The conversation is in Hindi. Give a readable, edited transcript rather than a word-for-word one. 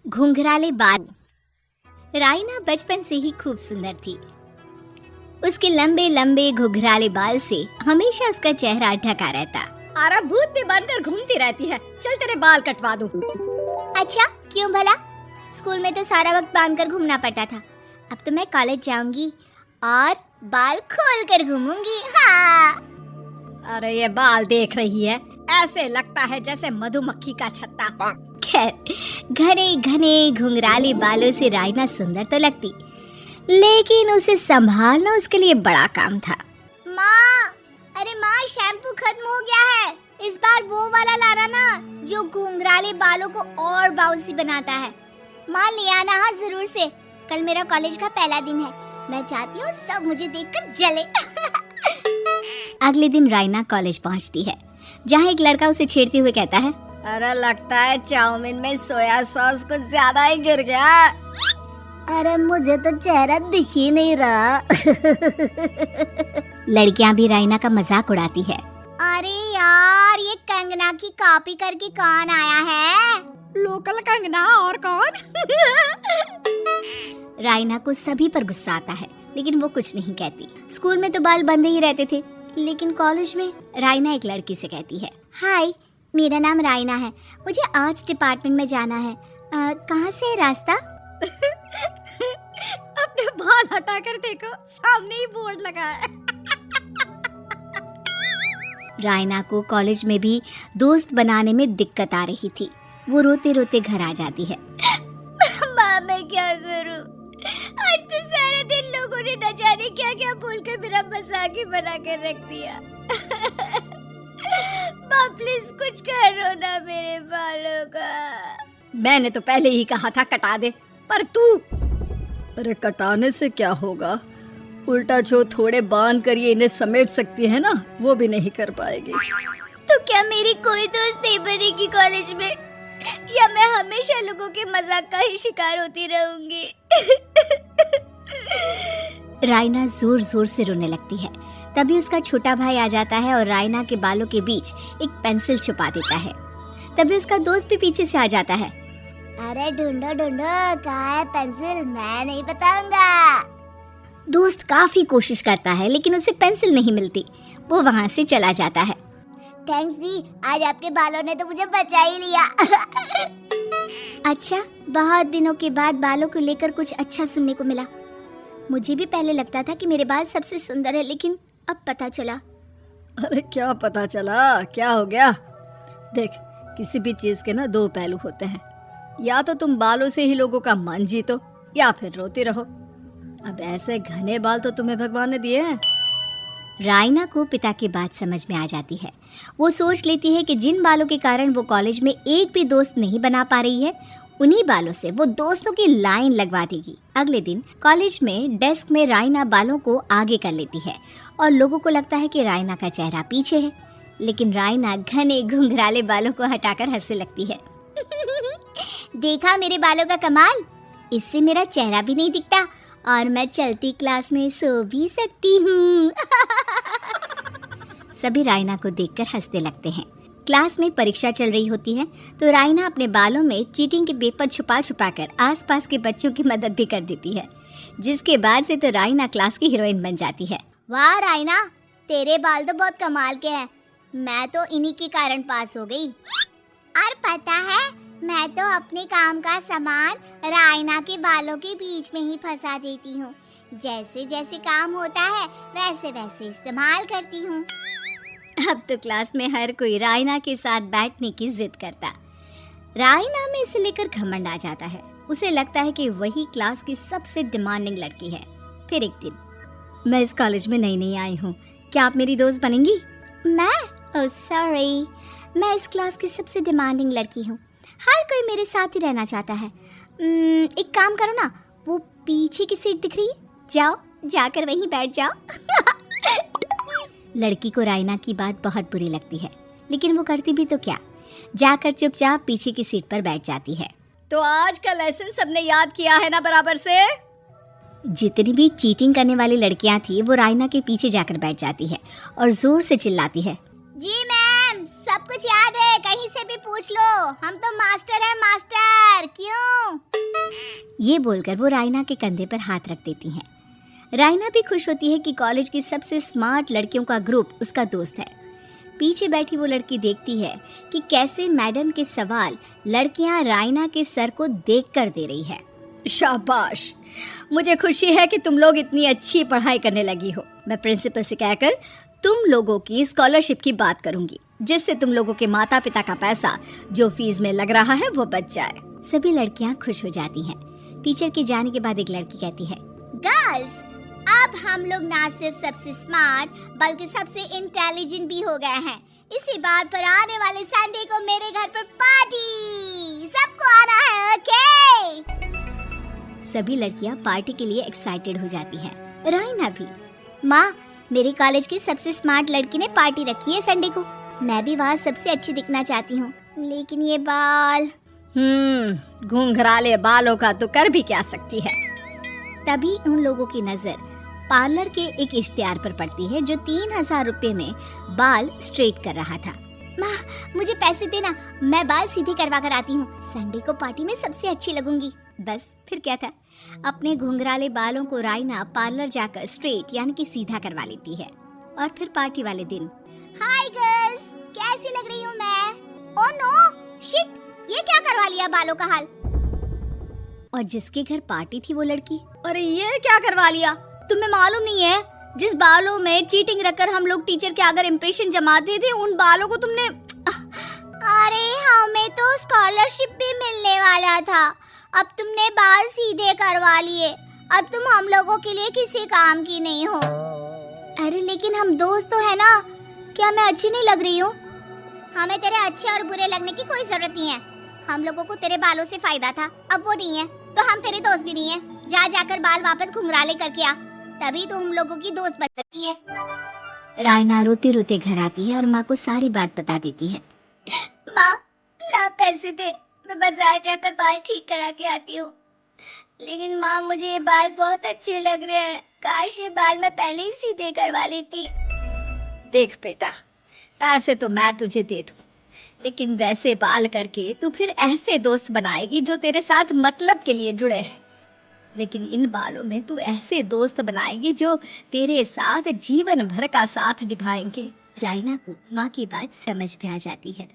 घुंघराले बाल। राइना बचपन से ही खूब सुंदर थी। उसके लंबे लंबे घुंघराले बाल से हमेशा उसका चेहरा ढका रहता। अरे भूतनी बनकर घूमती रहती है, चल तेरे बाल कटवा दूं। अच्छा, क्यों भला? स्कूल में तो सारा वक्त बांधकर घूमना पड़ता था। अब तो मैं कॉलेज जाऊंगी और बाल खोलकर घूमूंगी। हाँ। अरे ये बाल देख रही है, ऐसे लगता है जैसे मधुमक्खी का छत्ता। खैर, घने घने घुंघराले बालों से राइना सुंदर तो लगती, लेकिन उसे संभालना उसके लिए बड़ा काम था। माँ, अरे माँ, शैम्पू खत्म हो गया है। इस बार वो वाला लाना ना, जो घुंघराले बालों को और बाउंसी बनाता है। माँ ले आना, हाँ जरूर से। कल मेरा कॉलेज का पहला दिन है। मैं चाहती हूँ सब मुझे देखकर जले। अगले दिन राइना कॉलेज पहुँचती है, जहाँ एक लड़का उसे छेड़ते हुए कहता है, अरे लगता है चाउमीन में सोया सॉस कुछ ज्यादा ही गिर गया। अरे मुझे तो चेहरा दिख ही नहीं रहा। लड़कियां भी राइना का मजाक उड़ाती है। अरे यार, ये कंगना की कॉपी करके कौन आया है? लोकल कंगना, और कौन? राइना को सभी पर गुस्सा आता है, लेकिन वो कुछ नहीं कहती। स्कूल में तो बाल बंधे ही रहते थे, लेकिन कॉलेज में राइना एक लड़की से कहती है, हाय, मेरा नाम राइना है, मुझे आर्ट्स डिपार्टमेंट में जाना है। कहाँ से है रास्ता? अपने बाल हटाकर देखो, सामने ही बोर्ड लगा है। राइना को कॉलेज में भी दोस्त बनाने में दिक्कत आ रही थी। वो रोते रोते घर आ जाती है। माँ, मैं क्या करूं? आज तो सारा दिन लोगों ने न जाने क्या क्या बोलकर मेरा मजाक ही बना कर रख दिया। माँ प्लीज कुछ करो ना मेरे बालों का। मैंने तो पहले ही कहा था कटा दे, पर तू। अरे कटाने से क्या होगा, उल्टा जो थोड़े बांध कर ये इन्हें समेट सकती है ना, वो भी नहीं कर पाएगी। तो क्या मेरी कोई दोस्त नहीं बनेगी कॉलेज में, या मैं हमेशा लोगों के मजाक का ही शिकार होती रहूंगी? राइना जोर जोर से रोने लगती है। तभी उसका छोटा भाई आ जाता है और राइना के बालों के बीच एक पेंसिल छुपा देता है। तभी उसका दोस्त भी पीछे से आ जाता है। अरे ढूंढो ढूंढो, कहाँ है पेंसिल? मैं नहीं बताऊंगा। दोस्त काफी कोशिश करता है, लेकिन उसे पेंसिल नहीं मिलती। वो वहाँ से चला जाता है। थैंक्स दी, आज आपके बालों ने तो मुझे बचा ही लिया। अच्छा, बहुत दिनों के बाद बालों को लेकर कुछ अच्छा सुनने को मिला। मुझे भी पहले लगता था कि मेरे बाल सबसे सुंदर है, लेकिन अब पता चला। अरे क्या पता चला, क्या हो गया? देख, किसी भी चीज के ना दो पहलू होते हैं। या तो तुम बालों से ही लोगों का मन जीतो, या फिर रोते रहो। अब ऐसे घने बाल तो तुम्हें भगवान ने दिए हैं। राइना को पिता की बात समझ में आ जाती है। वो सोच लेती है कि जिन बालों के कारण वो कॉलेज में एक भी दोस्त नहीं बना पा रही है, उन्हीं बालों से वो दोस्तों की लाइन लगवा देगी। अगले दिन कॉलेज में डेस्क में राइना बालों को आगे कर लेती है और लोगों को लगता है कि राइना का चेहरा पीछे है, लेकिन राइना घने घुंघराले बालों को हटाकर हंसने लगती है। देखा मेरे बालों का कमाल? इससे मेरा चेहरा भी नहीं दिखता और मैं चलती क्लास में सो भी सकती हूँ। सभी राइना को देखकर हंसने लगते हैं। क्लास में परीक्षा चल रही होती है, तो राइना अपने बालों में चीटिंग के पेपर छुपा छुपा कर आसपास के बच्चों की मदद भी कर देती है, जिसके बाद से तो राइना क्लास की हीरोइन बन जाती है। वाह राइना, तेरे बाल तो बहुत कमाल के हैं। मैं तो इन्हीं के कारण पास हो गई। और पता है, मैं तो अपने काम का सामान राइना के बालों के बीच में ही फंसा देती हूँ। जैसे जैसे काम होता है वैसे वैसे इस्तेमाल करती हूँ। अब तो क्लास में हर कोई राइना के साथ बैठने की जिद करता। राइना में इसे लेकर घमंड आ जाता है। उसे लगता है कि वही क्लास की सबसे डिमांडिंग लड़की है। फिर एक दिन, मैं इस कॉलेज में नई नई आई हूँ, क्या आप मेरी दोस्त बनेंगी? मैं? ओह सॉरी, मैं इस क्लास की सबसे डिमांडिंग लड़की हूँ। हर कोई मेरे साथ ही रहना चाहता है। एक काम करो ना, वो पीछे की सीट दिख रही है, जाओ जाकर वहीं बैठ जाओ। लड़की को राइना की बात बहुत बुरी लगती है, लेकिन वो करती भी तो क्या, जाकर चुपचाप पीछे की सीट पर बैठ जाती है। तो आज का लेसन सबने याद किया है ना बराबर से? जितनी भी चीटिंग करने वाली लड़कियां थी, वो राइना के पीछे जाकर बैठ जाती है और जोर से चिल्लाती है, जी मैम, सब कुछ याद है, कहीं से भी पूछ लो, हम तो मास्टर हैं मास्टर। क्यों? ये बोलकर वो रायना के कंधे पर हाथ रख देती हैं। रायना भी खुश होती है कि कॉलेज की सबसे स्मार्ट लड़कियों का ग्रुप उसका दोस्त है। पीछे बैठी वो लड़की देखती है कि कैसे मैडम के सवाल लड़कियां रायना के सर को देखकर दे रही है। शाबाश, मुझे खुशी है कि तुम लोग इतनी अच्छी पढ़ाई करने लगी हो। मैं प्रिंसिपल से कहकर तुम लोगों की स्कॉलरशिप की बात करूंगी, जिससे तुम लोगों के माता पिता का पैसा जो फीस में लग रहा है वो बच जाए। सभी लड़कियां खुश हो जाती हैं। टीचर के जाने के बाद एक लड़की कहती है, गर्ल्स, अब हम लोग ना सिर्फ सबसे स्मार्ट बल्कि सबसे इंटेलिजेंट भी हो गए हैं। इसी बात पर आने वाले संडे को मेरे घर पर पार्टी, सबको आना है, ओके? सभी लड़कियां पार्टी के लिए एक्साइटेड हो जाती हैं। रायना भी। माँ, मेरे कॉलेज की सबसे स्मार्ट लड़की ने पार्टी रखी है संडे को। मैं भी वहाँ सबसे अच्छी दिखना चाहती हूँ, लेकिन ये बाल। घुंघराले बालों का तो कर भी क्या सकती है। तभी उन लोगों की नजर पार्लर के एक इश्तिहार पर पड़ती है जो 3000 रुपए में बाल स्ट्रेट कर रहा था। माँ, मुझे पैसे देना, मैं बाल सीधे करवा कर आती हूँ। संडे को पार्टी में सबसे अच्छी लगूंगी। बस फिर क्या था, अपने घुंघराले बालों को रायना पार्लर जाकर स्ट्रेट यानी कि सीधा करवा लेती है। और फिर पार्टी वाले दिन, हाय गर्ल्स, कैसी लग रही हूँ मैं? ओह नो, शिट, ये क्या करवा लिया बालों का हाल? और जिसके घर पार्टी थी वो लड़की, अरे ये क्या करवा लिया? तुम्हें मालूम नहीं है, जिस बालों में चीटिंग रखकर हम लोग टीचर के अगर इम्प्रेशन जमाते थे, उन बालों को तुमने। अरे हमें तो स्कॉलरशिप भी मिलने वाला था, अब तुमने बाल सीधे करवा लिए। अब तुम हम लोगों के लिए किसी काम की नहीं हो। अरे लेकिन हम दोस्त तो है ना, क्या मैं अच्छी नहीं लग रही हूँ? हमें तेरे अच्छे और बुरे लगने की कोई जरूरत नहीं है। हम लोगों को तेरे बालों से फायदा था, अब वो नहीं है तो हम तेरे दोस्त भी नहीं है। जा जाकर बाल वापस घुंघराले करके आ, तभी तो हम लोगों की दोस्त बन सकती है। रायना रोते रोते घर आती है और माँ को सारी बात बता देती है। माँ, ला पैसे दे, मैं बाजार जाकर बाल ठीक करा के आती हूँ। लेकिन माँ, मुझे ये बाल बहुत अच्छे लग रहे हैं, काश ये बाल मैं पहले ही सीधे करवा लेती। देख बेटा, पैसे तो मैं तुझे दे दूँ, लेकिन वैसे बाल करके तू फिर ऐसे दोस्त बनाएगी जो तेरे साथ मतलब के लिए जुड़े हैं। लेकिन इन बालों में तू ऐसे दोस्त बनाएगी जो तेरे साथ जीवन भर का साथ निभाएंगे। रायना को माँ की बात समझ में आ जाती है।